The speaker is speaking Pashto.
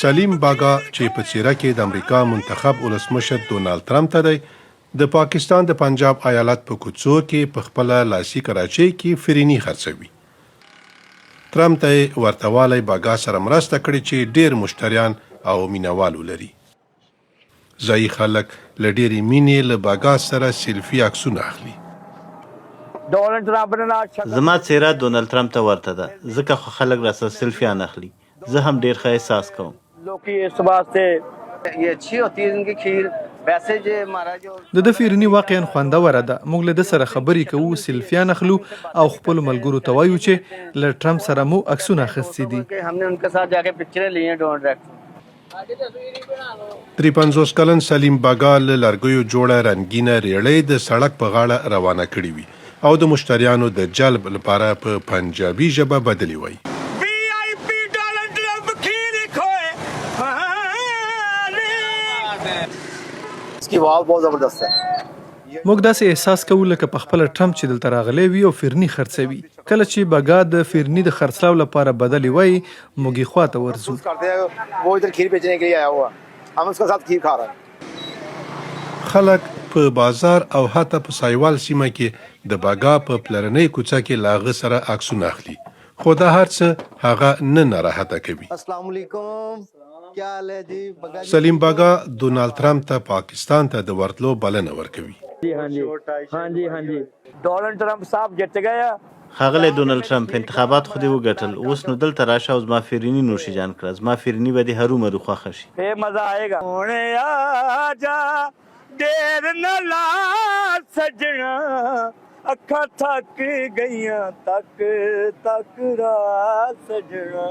سلیم باغا چې په څیره کې د امریکا منتخب ولسمشر ډونالد ټرمپ ته دی د پاکستان د پنجاب ایالت په کوڅو کې په خپل لاسي کراچۍ کې فریني خرڅوي. ټرمپ ته ورته والی باغا سره مرسته کړې چې ډیر مشتریان او مینوال ولري. ځایي خلک له ډېرې مینې له باغا سره سیلفي عکسونه اخلي. زما څیره ډونالد ټرمپ ته ورته ده، ځکه خو خلک راسره سیلفیان اخلي. زه هم ډیر ښه احساس کوم. د ده فریني واقعا خوندوره ده. موږ له ده سره خبرې کوو، سیلفیان اخلو او خپلو ملګرو ته وایو چې له ټرمپ سره مو عکسونه اخیستي دي. 53 کلن سلیم باغا له لرګیو جوړه رنګینه ریړۍ د سړک په غاړه روانه کړې وي او د مشتریانو د جلب لپاره په پنجابي ژبه بدلی وای. موږ داسې احساس کوو لکه په خپل ټرمپ چې دلته راغلی وي او فرني خرڅوي. کله چې باغا د فرني د خرڅلاو لپاره بدلی وای، موږ یې خواته ورځو. خلک په بازار او حتی په سایوال سیمه کې د باغا په پلرنۍ کوڅه کې لاغه سره عکسونه اخلي، خو دا هر څه هغه نه ناراحته کوي. السلام علیکم. سلیم باغا ډونالد ټرمپ ته پاکستان ته د ورتلو بلنه ورکوي. ډونالد ټرمپ صاحب جت گیا. ښاغلی ډونالد ټرمپ، انتخابات خو دې وګټل، اوس نو دلته راشه او زما فریني نوشي جان کړه. زما فریني به دې هرومرو خوښه شي. مزه آئے گا. دیر نہ لا سجنا اکھا تھک گئیاں تک تک را سجنا.